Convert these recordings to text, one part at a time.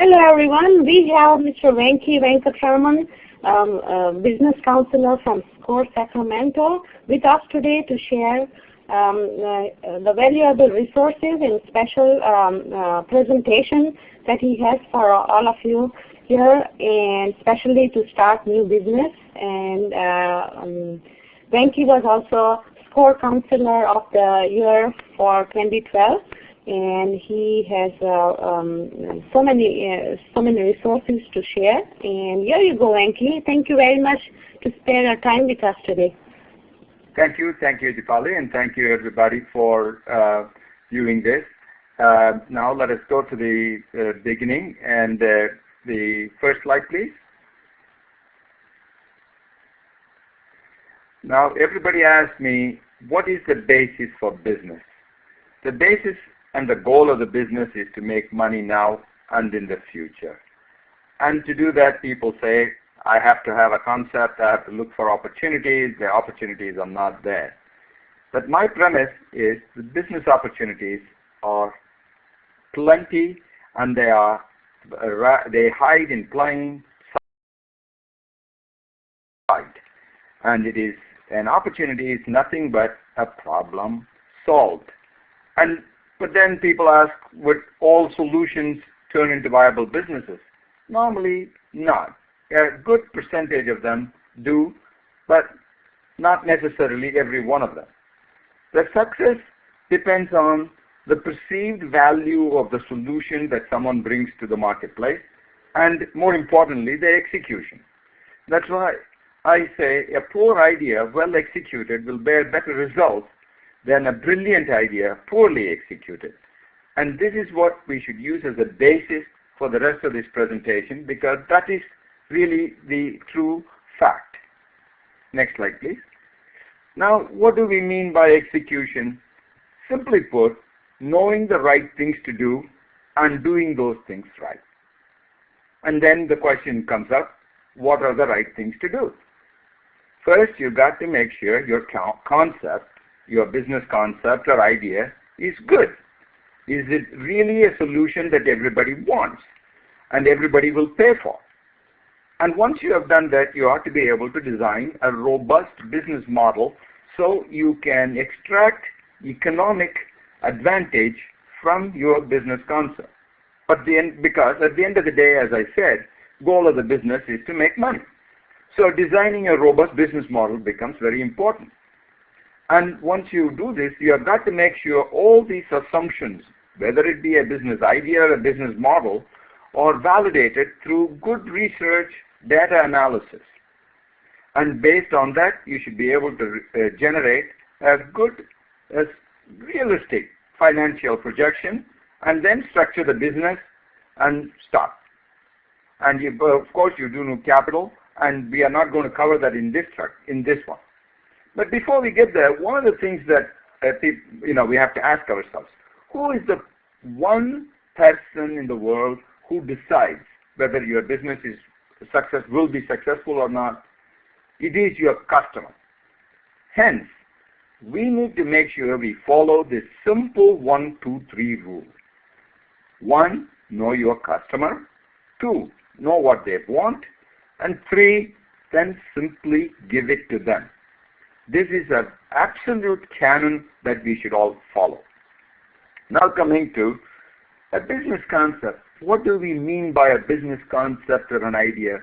Hello everyone, we have Mr. Venki Venkatraman, business counselor from SCORE Sacramento with us today to share the valuable resources and special presentation that he has for all of you here, and especially to start new business. And Venki was also SCORE Counselor of the Year for 2012. And he has so many resources to share. And here you go, Venki. Thank you very much to spare your time with us today. Thank you, Dipali, and thank you everybody for viewing this. Now let us go to the beginning, and the first slide, please. Now everybody asks me, what is the basis for business? The basis and the goal of the business is to make money now and in the future. And to do that, people say, I have to have a concept, I have to look for opportunities, the opportunities are not there. But my premise is the business opportunities are plenty, and they hide in plain sight. And it is an opportunity is nothing but a problem solved. But then people ask, would all solutions turn into viable businesses? Normally not. A good percentage of them do, but not necessarily every one of them. The success depends on the perceived value of the solution that someone brings to the marketplace, and more importantly, the execution. That's why I say a poor idea, well executed, will bear better results than a brilliant idea poorly executed. And this is what we should use as a basis for the rest of this presentation, because that is really the true fact. Next slide, please. Now, what do we mean by execution? Simply put, knowing the right things to do and doing those things right. And then the question comes up, what are the right things to do? First, you've got to make sure your concept, your business concept or idea is good. Is it really a solution that everybody wants and everybody will pay for? And once you have done that, you ought to be able to design a robust business model so you can extract economic advantage from your business concept. Because at the end of the day, as I said, goal of the business is to make money. So designing a robust business model becomes very important. And once you do this, you have got to make sure all these assumptions, whether it be a business idea or a business model, are validated through good research, data analysis. And based on that, you should be able to generate a good, realistic financial projection, and then structure the business and start. And of course, you do need capital, and we are not going to cover that in this one. But before we get there, one of the things that we have to ask ourselves, who is the one person in the world who decides whether your business will be successful or not? It is your customer. Hence, we need to make sure we follow this simple 1, 2, 3 rule. 1, know your customer. 2, know what they want. And 3, then simply give it to them. This is an absolute canon that we should all follow. Now coming to a business concept. What do we mean by a business concept or an idea?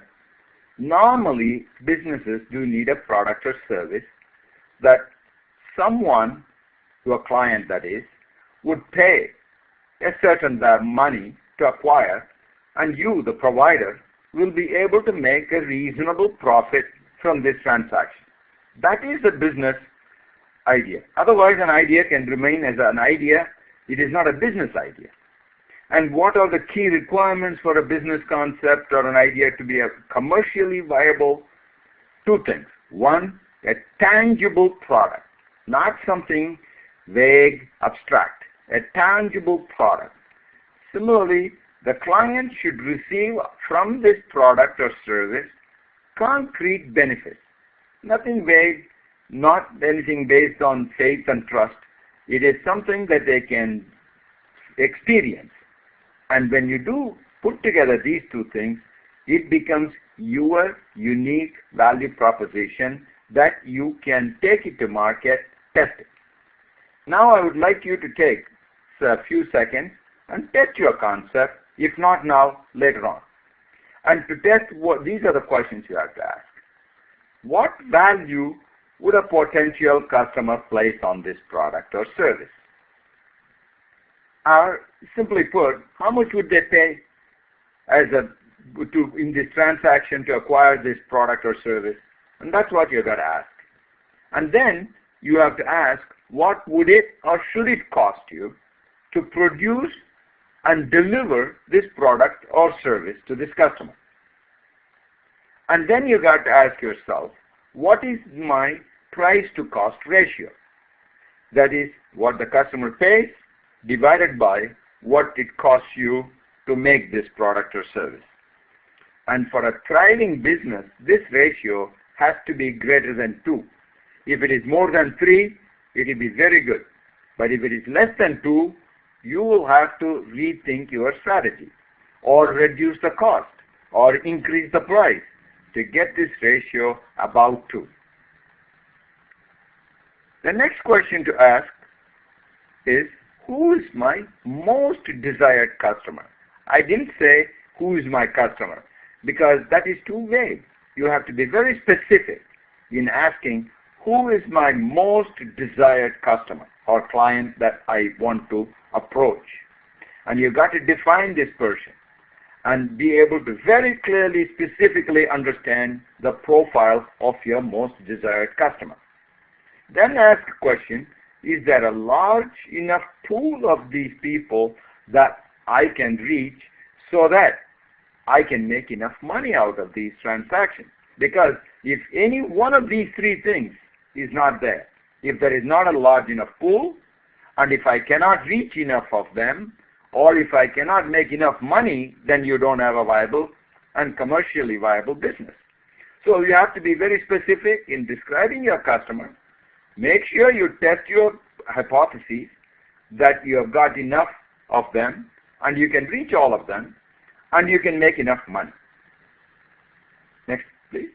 Normally, businesses do need a product or service that someone, to a client that is, would pay a certain money to acquire, and you, the provider, will be able to make a reasonable profit from this transaction. That is a business idea. Otherwise, an idea can remain as an idea. It is not a business idea. And what are the key requirements for a business concept or an idea to be a commercially viable? 2 things. 1, a tangible product, not something vague, abstract. A tangible product. Similarly, the client should receive from this product or service concrete benefits. Nothing vague, not anything based on faith and trust. It is something that they can experience. And when you do put together these two things, it becomes your unique value proposition that you can take it to market, test it. Now I would like you to take a few seconds and test your concept, if not now, later on. And to test, these are the questions you have to ask. What value would a potential customer place on this product or service? Or simply put, how much would they pay in this transaction to acquire this product or service? And that's what you've got to ask. And then you have to ask, what would it or should it cost you to produce and deliver this product or service to this customer? And then you got to ask yourself, what is my price to cost ratio? That is what the customer pays divided by what it costs you to make this product or service. And for a thriving business, this ratio has to be greater than 2. If it is more than 3, it will be very good. But if it is less than 2, you will have to rethink your strategy or reduce the cost or increase the price to get this ratio above 2. The next question to ask is, who is my most desired customer? I didn't say who is my customer because that is too vague. You have to be very specific in asking who is my most desired customer or client that I want to approach. And you've got to define this person and be able to very clearly, specifically understand the profile of your most desired customer. Then ask a question, is there a large enough pool of these people that I can reach so that I can make enough money out of these transactions? Because if any one of these 3 things is not there, if there is not a large enough pool, and if I cannot reach enough of them, or if I cannot make enough money, then you don't have a viable and commercially viable business. So you have to be very specific in describing your customer. Make sure you test your hypotheses that you have got enough of them and you can reach all of them and you can make enough money. Next, please.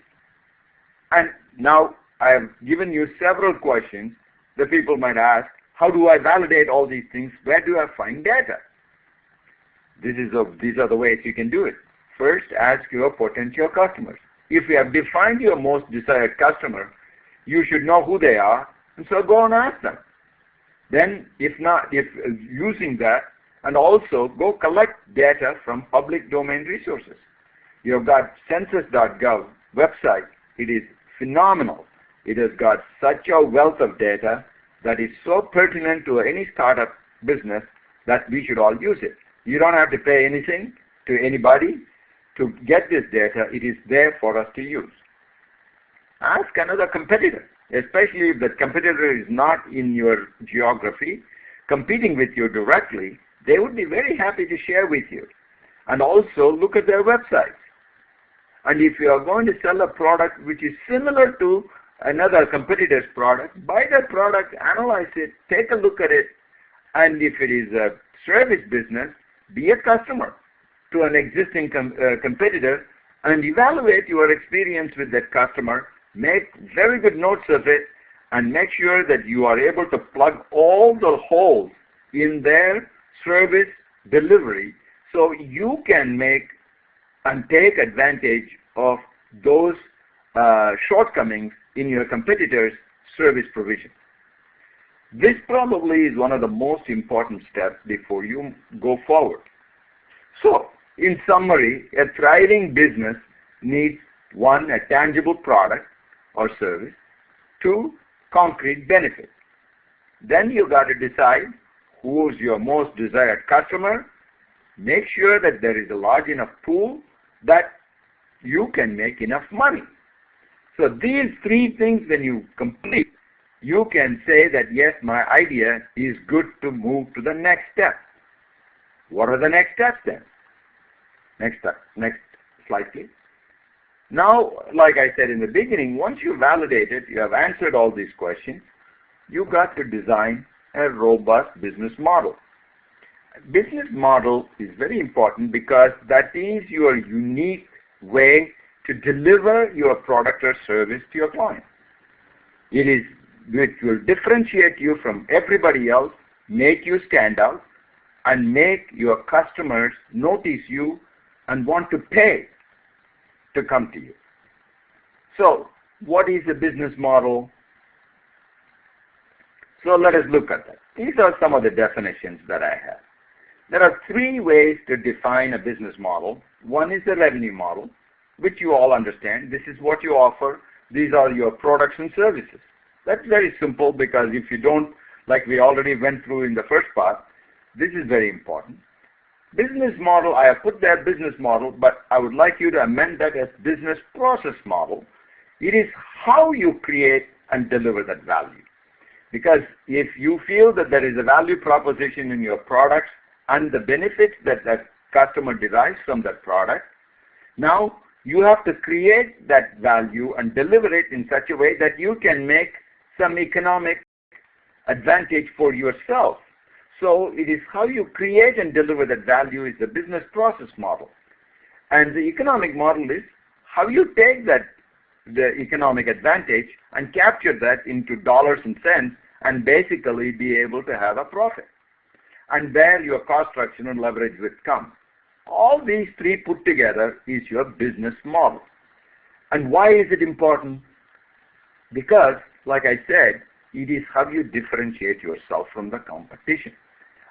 And now I have given you several questions that people might ask. How do I validate all these things? Where do I find data? These are the ways you can do it. First, ask your potential customers. If you have defined your most desired customer, you should know who they are, and so go and ask them. Then, if using that, and also go collect data from public domain resources. You've got census.gov website. It is phenomenal. It has got such a wealth of data that is so pertinent to any startup business that we should all use it. You don't have to pay anything to anybody to get this data. It is there for us to use. Ask another competitor, especially if the competitor is not in your geography, competing with you directly. They would be very happy to share with you. And also look at their websites. And if you are going to sell a product which is similar to another competitor's product, buy that product, analyze it, take a look at it, and if it is a service business, be a customer to an existing competitor and evaluate your experience with that customer, make very good notes of it, and make sure that you are able to plug all the holes in their service delivery so you can make and take advantage of those shortcomings in your competitor's service provision. This probably is one of the most important steps before you go forward. So, in summary, a thriving business needs 1, a tangible product or service, 2, concrete benefits. Then you got to decide who's your most desired customer. Make sure that there is a large enough pool that you can make enough money. So these 3 things when you complete, you can say that yes, my idea is good to move to the next step. What are the next steps then? Next slide please. Now, like I said in the beginning, once you validate it, you have answered all these questions, you got to design a robust business model. business model is very important because that is your unique way to deliver your product or service to your client. It is which will differentiate you from everybody else, make you stand out, and make your customers notice you and want to pay to come to you. So, what is a business model? So let us look at that. These are some of the definitions that I have. There are three ways to define a business model. One is the revenue model, which you all understand. This is what you offer. These are your products and services. That's very simple because if you don't, like we already went through in the first part, this is very important. Business model, I have put there business model, but I would like you to amend that as business process model. It is how you create and deliver that value. Because if you feel that there is a value proposition in your products and the benefits that that customer derives from that product, now you have to create that value and deliver it in such a way that you can make some economic advantage for yourself. So it is how you create and deliver that value is the business process model. And the economic model is how you take that the economic advantage and capture that into dollars and cents and basically be able to have a profit. And where your cost structure and leverage will come. All these three put together is your business model. And why is it important? Because, like I said, it is how you differentiate yourself from the competition.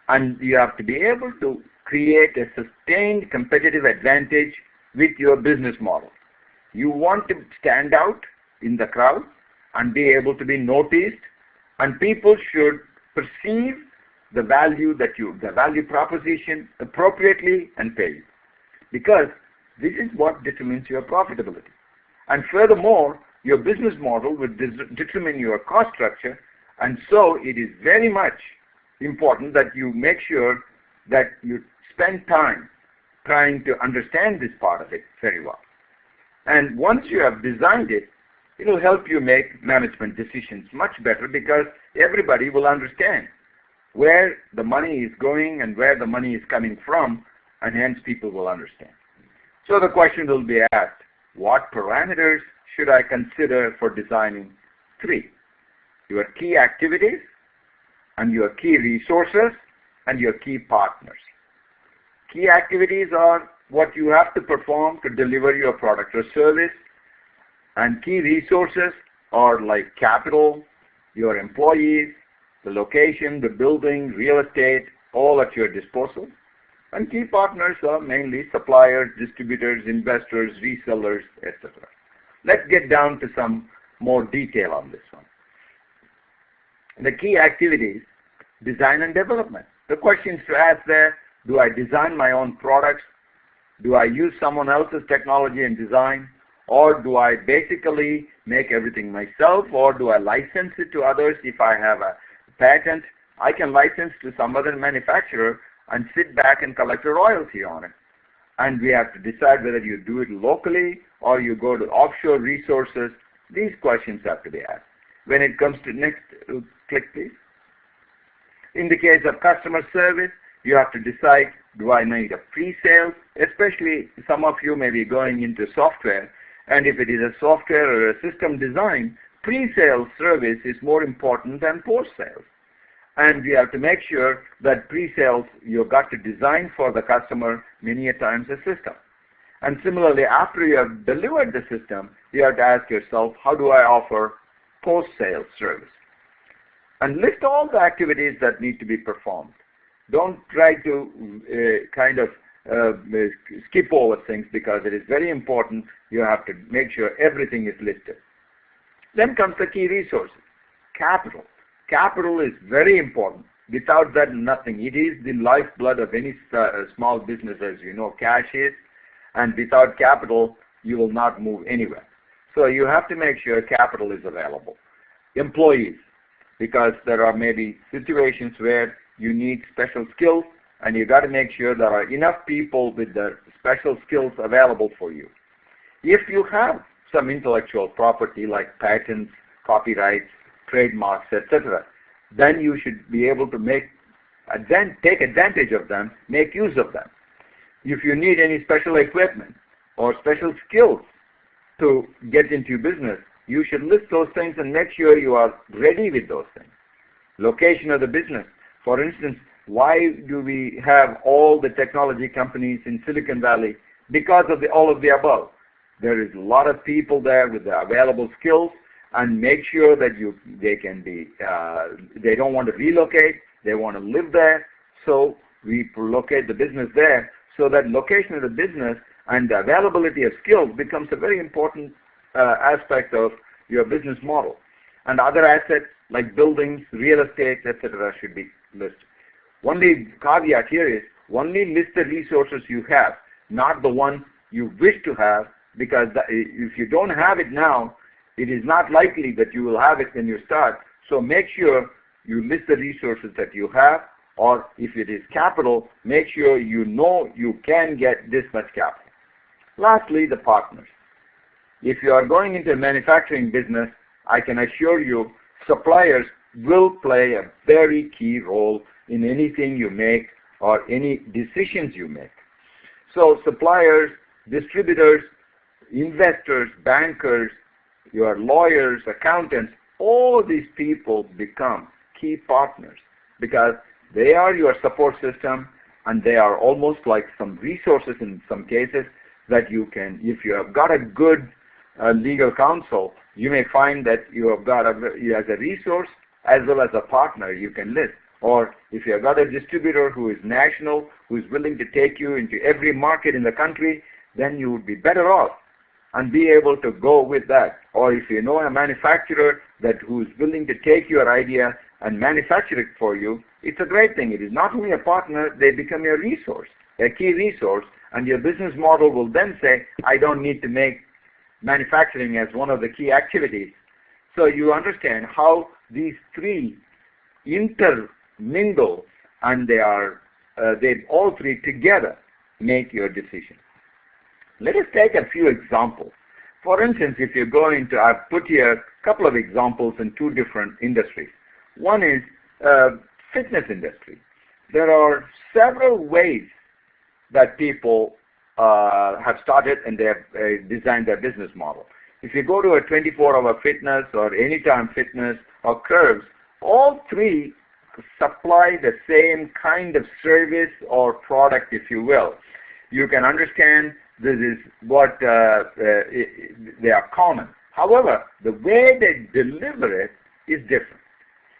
And you have to be able to create a sustained competitive advantage with your business model. You want to stand out in the crowd and be able to be noticed, and people should perceive the value proposition appropriately and pay you. Because this is what determines your profitability. And furthermore, your business model will determine your cost structure, and so it is very much important that you make sure that you spend time trying to understand this part of it very well. And once you have designed it, it will help you make management decisions much better because everybody will understand where the money is going and where the money is coming from, and hence people will understand. So the question will be asked, what parameters should I consider for designing? Three: your key activities, and your key resources, and your key partners. Key activities are what you have to perform to deliver your product or service, and key resources are like capital, your employees, the location, the building, real estate, all at your disposal. And key partners are mainly suppliers, distributors, investors, resellers, etc. Let's get down to some more detail on this one. The key activities, design and development. The questions to ask there, do I design my own products? Do I use someone else's technology and design? Or do I basically make everything myself? Or do I license it to others? If I have a patent, I can license to some other manufacturer and sit back and collect a royalty on it. And we have to decide whether you do it locally or you go to offshore resources. These questions have to be asked. When it comes to next, click please. In the case of customer service, you have to decide, do I need a pre-sale? Especially some of you may be going into software, and if it is a software or a system design, pre-sale service is more important than post-sales. And you have to make sure that pre-sales, you've got to design for the customer many a times a system. And similarly, after you have delivered the system, you have to ask yourself, how do I offer post-sales service? And list all the activities that need to be performed. Don't try to skip over things because it is very important. You have to make sure everything is listed. Then comes the key resources. Capital. Capital is very important. Without that, nothing. It is the lifeblood of any small business, as you know, cash is. And without capital, you will not move anywhere. So you have to make sure capital is available. Employees, because there are maybe situations where you need special skills, and you got to make sure there are enough people with the special skills available for you. If you have some intellectual property like patents, copyrights, trademarks, etc., then you should be able to make then take advantage of them, make use of them. If you need any special equipment or special skills to get into business, you should list those things and make sure you are ready with those things. Location of the business. For instance, why do we have all the technology companies in Silicon Valley? Because of all of the above. There is a lot of people there with the available skills, and make sure that they don't want to relocate, they want to live there, so we locate the business there, so that location of the business and the availability of skills becomes a very important aspect of your business model. And other assets like buildings, real estate, etc. should be listed. Only caveat here is, only list the resources you have, not the one you wish to have, because if you don't have it now, it is not likely that you will have it when you start. So make sure you list the resources that you have, or if it is capital, make sure you know you can get this much capital. Lastly, the partners. If you are going into a manufacturing business, I can assure you suppliers will play a very key role in anything you make or any decisions you make. So suppliers, distributors, investors, bankers, your lawyers, accountants, all these people become key partners because they are your support system, and they are almost like some resources in some cases that you can, if you have got a good legal counsel, you may find that you have got as a resource as well as a partner you can list. Or if you have got a distributor who is national, who is willing to take you into every market in the country, then you would be better off and be able to go with that. Or if you know a manufacturer who is willing to take your idea and manufacture it for you, it's a great thing. It is not only a partner, they become your resource, a key resource, and your business model will then say, I don't need to make manufacturing as one of the key activities. So you understand how these three intermingle, and they all three together make your decision. Let us take a few examples. For instance, if you go into, I've put here a couple of examples in two different industries. One is fitness industry. There are several ways that people have started and they have designed their business model. If you go to a 24-hour fitness or anytime fitness or curves, all three supply the same kind of service or product, if you will. You can understand this is what they are common. However, the way they deliver it is different.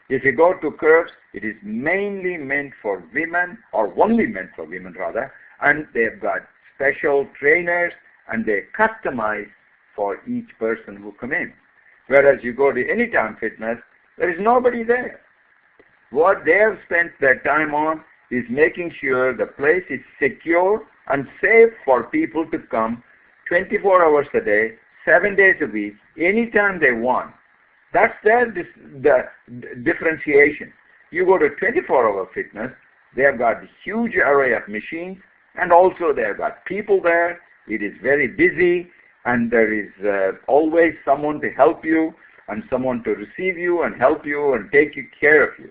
If you go to curves, it is mainly meant for women, or only meant for women rather, and they've got special trainers and they customize for each person who come in. Whereas you go to anytime fitness, there is nobody there. What they have spent their time on is making sure the place is secure and safe for people to come 24 hours a day, 7 days a week, anytime they want. That's the differentiation. You go to 24-hour fitness, they have got a huge array of machines, and also they have got people there. It is very busy, and there is always someone to help you, and someone to receive you and help you and take care of you.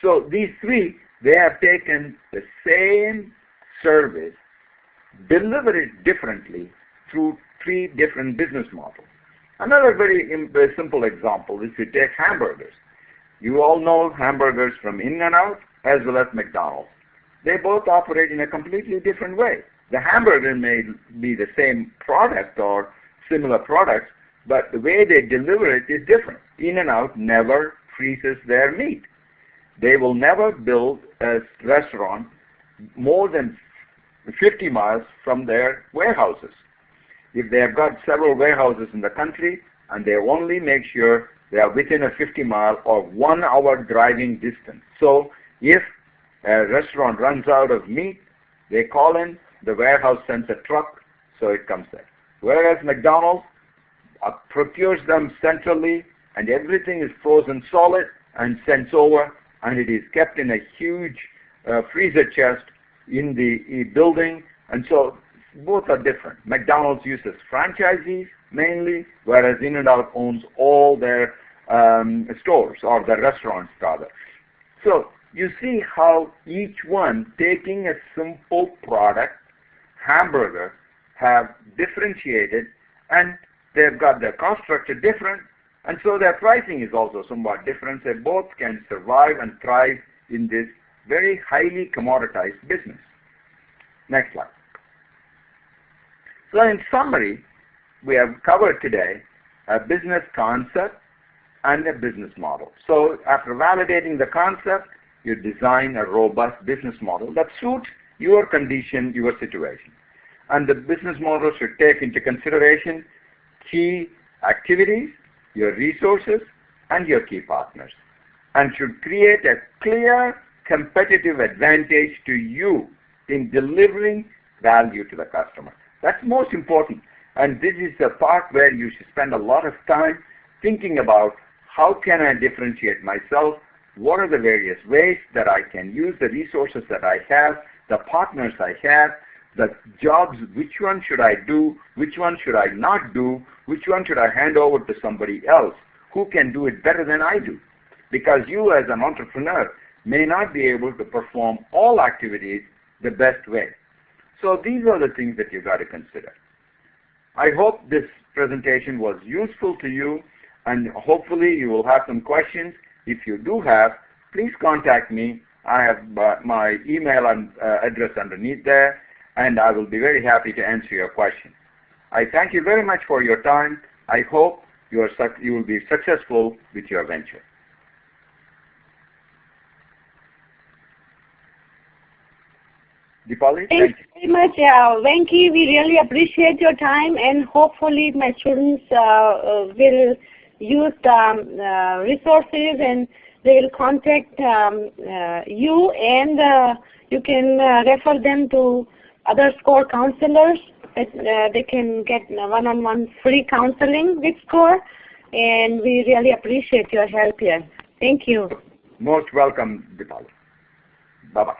So these three, they have taken the same service, deliver it differently through three different business models. Another very simple example is you take hamburgers. You all know hamburgers from In-N-Out as well as McDonald's. They both operate in a completely different way. The hamburger may be the same product or similar products, but the way they deliver it is different. In-N-Out never freezes their meat. They will never build a restaurant more than 50 miles from their warehouses. If they have got several warehouses in the country, and they only make sure they are within a 50-mile or 1 hour driving distance. So if a restaurant runs out of meat, they call in, the warehouse sends a truck, so it comes there. Whereas McDonald's procures them centrally, and everything is frozen solid and sent over, and it is kept in a huge freezer chest in the building, and so both are different. McDonald's uses franchisees mainly, whereas In-N-Out owns all their stores, or the restaurants rather. So you see how each one, taking a simple product, hamburger, have differentiated, and they've got their cost structure different, and so their pricing is also somewhat different. They both can survive and thrive in this very highly commoditized business. Next slide. So in summary, we have covered today a business concept and a business model. So after validating the concept, you design a robust business model that suits your condition, your situation. And the business model should take into consideration key activities, your resources, and your key partners, and should create a clear competitive advantage to you in delivering value to the customer. That's most important. And this is the part where you should spend a lot of time thinking about how can I differentiate myself, what are the various ways that I can use the resources that I have, the partners I have, the jobs, which one should I do, which one should I not do, which one should I hand over to somebody else who can do it better than I do. Because you as an entrepreneur may not be able to perform all activities the best way. So these are the things that you've got to consider. I hope this presentation was useful to you, and hopefully you will have some questions. If you do have, please contact me. I have my email address underneath there, and I will be very happy to answer your questions. I thank you very much for your time. I hope you will be successful with your venture. Dipali, thank you very much, Venki. We really appreciate your time, and hopefully my students will use the resources, and they will contact you, and you can refer them to other SCORE counselors. They can get one-on-one free counseling with SCORE, and we really appreciate your help here. Thank you. Most welcome, Dipali. Bye-bye.